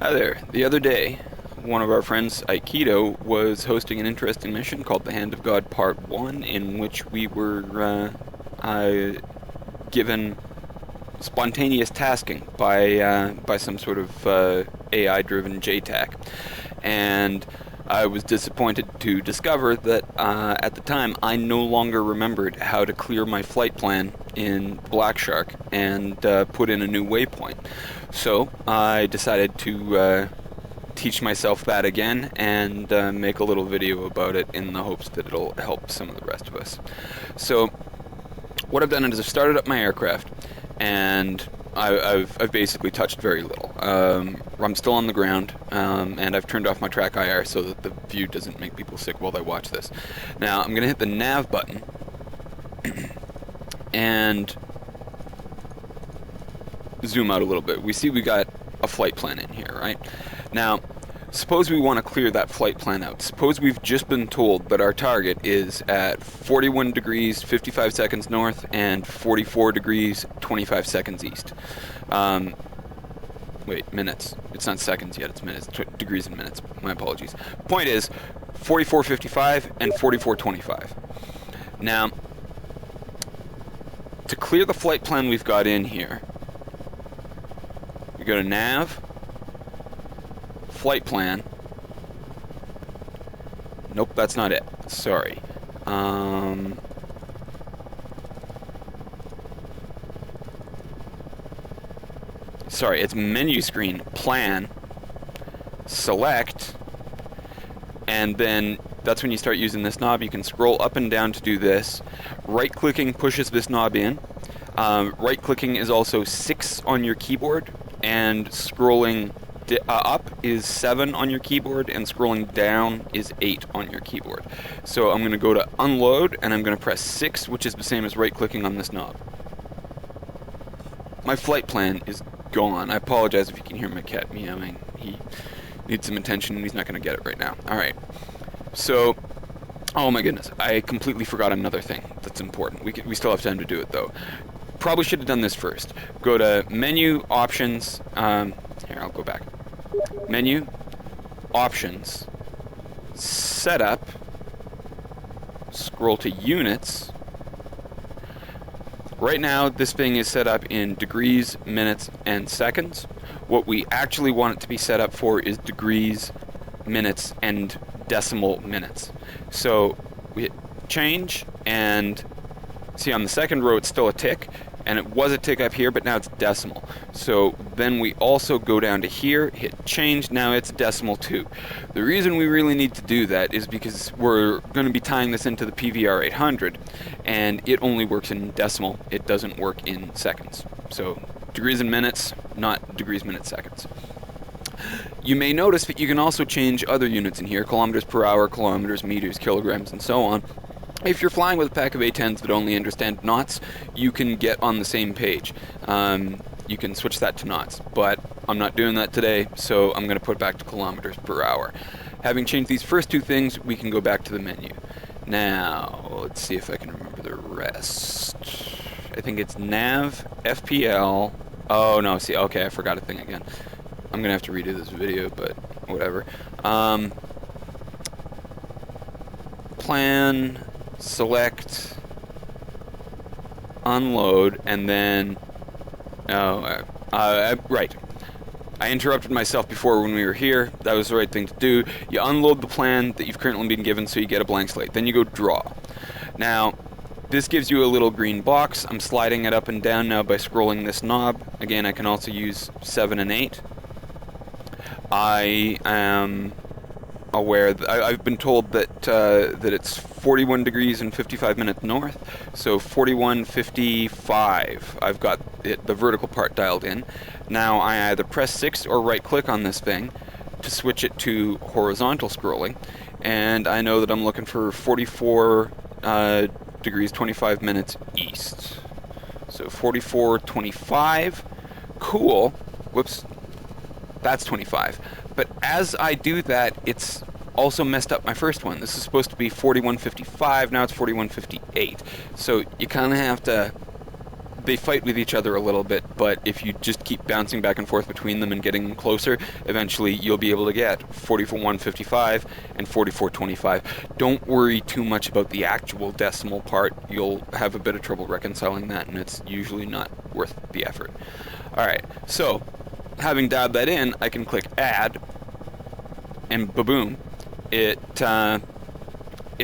Hi there. The other day, one of our friends, Aikido, was hosting an interesting mission called the Hand of God Part 1, in which we were given spontaneous tasking by some sort of AI-driven JTAC. And I was disappointed to discover that at the time I no longer remembered how to clear my flight plan in Black Shark and put in a new waypoint. So I decided to teach myself that again and make a little video about it in the hopes that it'll help some of the rest of us. So what I've done is I've started up my aircraft, and I've basically touched very little. I'm still on the ground, and I've turned off my track IR so that the view doesn't make people sick while they watch this. Now I'm going to hit the nav button and zoom out a little bit. We see we got a flight plan in here, right? Now, suppose we want to clear that flight plan out. Suppose we've just been told that our target is at 41 degrees 55 seconds north and 44 degrees 25 seconds east. Wait, minutes. It's not seconds yet, it's minutes. Degrees and minutes. My apologies. Point is 44.55 and 44.25. Now, to clear the flight plan we've got in here, we go to nav, flight plan. Nope, that's not it. Sorry. Sorry, it's menu screen, plan, select, and then that's when you start using this knob. You can scroll up and down to do this. Right-clicking pushes this knob in. Right-clicking is also 6 on your keyboard, and scrolling up is 7 on your keyboard, and scrolling down is 8 on your keyboard. So I'm going to go to unload, and I'm going to press 6, which is the same as right-clicking on this knob. My flight plan is gone. I apologize if you can hear my cat meowing. He needs some attention, and he's not going to get it right now. Alright, so, oh my goodness, I completely forgot another thing that's important. We still have time to do it, though. Probably should have done this first. Go to menu, options, here, I'll go back. Menu, options, setup, scroll to units. Right now, this thing is set up in degrees, minutes, and seconds. What we actually want it to be set up for is degrees, minutes, and decimal minutes. So we hit change, and see on the second row it's still a tick, and it was a tick up here, but now it's decimal. So then we also go down to here, hit change, now it's decimal too. The reason we really need to do that is because we're going to be tying this into the PVR 800, and it only works in decimal, it doesn't work in seconds. So degrees and minutes, not degrees, minutes, seconds. You may notice that you can also change other units in here, kilometers per hour, kilometers, meters, kilograms, and so on. If you're flying with a pack of A10s that only understand knots, you can get on the same page. You can switch that to knots, but I'm not doing that today, so I'm going to put it back to kilometers per hour. Having changed these first two things, we can go back to the menu. Now, let's see if I can remember the rest. I think it's nav, FPL. Oh, no, see, okay, I forgot a thing again. I'm going to have to redo this video, but whatever. Plan, select, unload, and then right, I interrupted myself before when we were here. That was the right thing to do. You unload the plan that you've currently been given, so you get a blank slate. Then you go draw. Now this gives you a little green box. I'm sliding it up and down now by scrolling this knob. Again, I can also use 7 and 8. I am aware that I've been told that that it's 41 degrees and 55 minutes north, so 41.55. I've got the vertical part dialed in. Now I either press 6 or right click on this thing to switch it to horizontal scrolling, and I know that I'm looking for 44 degrees 25 minutes east. So 44.25. Cool. Whoops. That's 25. But as I do that, it's also messed up my first one. This is supposed to be 41.55, now it's 41.58. So you kind of have to they fight with each other a little bit, but if you just keep bouncing back and forth between them and getting closer, eventually you'll be able to get 4155 and 4425. Don't worry too much about the actual decimal part. You'll have a bit of trouble reconciling that, and it's usually not worth the effort. Alright, so having dialed that in, I can click add, and ba-boom, it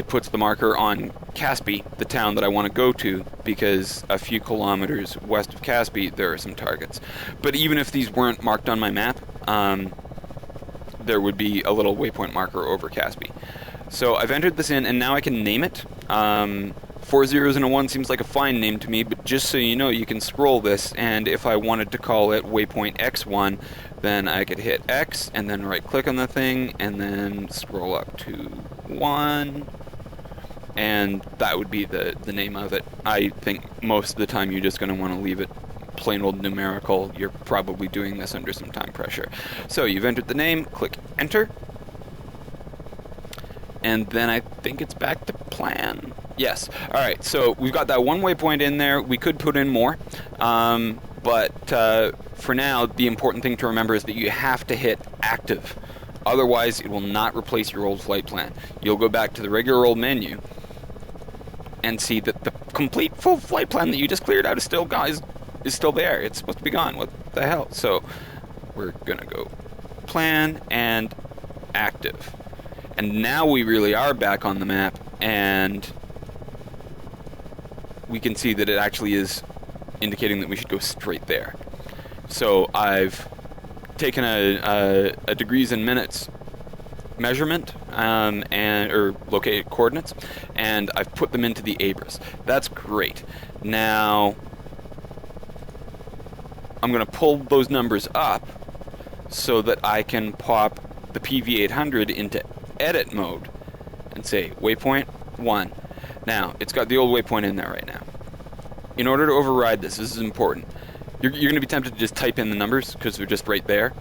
puts the marker on Caspi, the town that I want to go to, because a few kilometers west of Caspi there are some targets. But even if these weren't marked on my map, there would be a little waypoint marker over Caspi. So I've entered this in, and now I can name it. 4 zeros and a 1 seems like a fine name to me, but just so you know, you can scroll this, and if I wanted to call it waypoint X1, then I could hit X, and then right click on the thing, and then scroll up to 1, and that would be the name of it. I think most of the time you're just going to want to leave it plain old numerical. You're probably doing this under some time pressure. So you've entered the name, click enter, and then I think it's back to plan. Yes. Alright, so we've got that one waypoint in there. We could put in more, but for now, the important thing to remember is that you have to hit active. Otherwise, it will not replace your old flight plan. You'll go back to the regular old menu and see that the complete full flight plan that you just cleared out is still there. It's supposed to be gone. What the hell? So we're gonna go plan and active. And now we really are back on the map, and we can see that it actually is indicating that we should go straight there. So I've taken a degrees and minutes measurement or located coordinates, and I've put them into the ABRIS. That's great. Now I'm going to pull those numbers up so that I can pop the PV800 into edit mode and say waypoint 1. Now it's got the old waypoint in there right now. In order to override this is important. You're going to be tempted to just type in the numbers because they're just right there.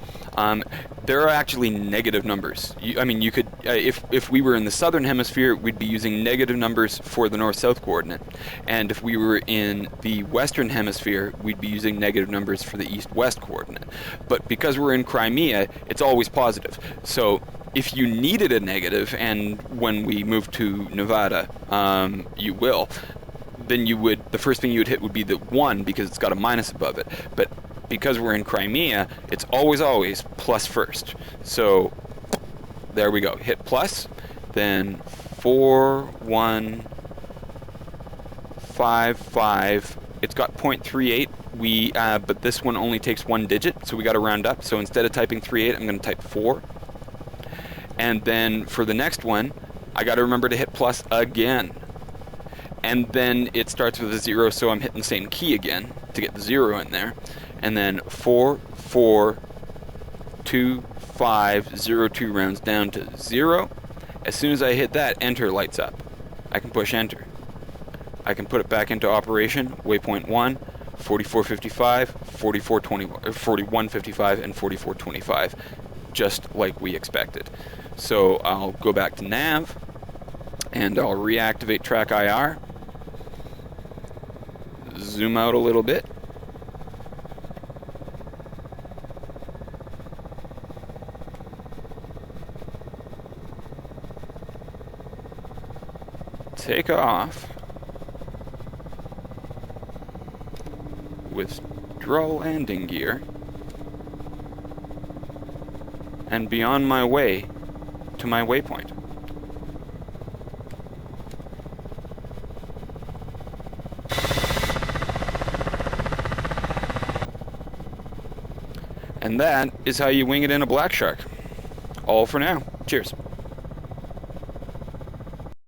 There are actually negative numbers. You could, if we were in the southern hemisphere, we'd be using negative numbers for the north-south coordinate, and if we were in the western hemisphere, we'd be using negative numbers for the east-west coordinate. But because we're in Crimea, it's always positive. So if you needed a negative, and when we move to Nevada, you will, then the first thing you would hit would be the 1 because it's got a minus above it. But because we're in Crimea, it's always plus first. So there we go. Hit plus, then 4155. It's got 0.38. But this one only takes 1 digit, so we got to round up. So instead of typing 38, I'm going to type 4. And then for the next one, I got to remember to hit plus again. And then it starts with a 0, so I'm hitting the same key again to get the 0 in there. And then 442502 rounds down to 0. As soon as I hit that, enter lights up. I can push enter. I can put it back into operation, waypoint 1, 4455, 4155, and 4425, just like we expected. So I'll go back to nav, and I'll reactivate track IR. Zoom out a little bit. Take off. Withdraw landing gear. And be on my way to my waypoint. And that is how you wing it in a black shark. All for now. Cheers.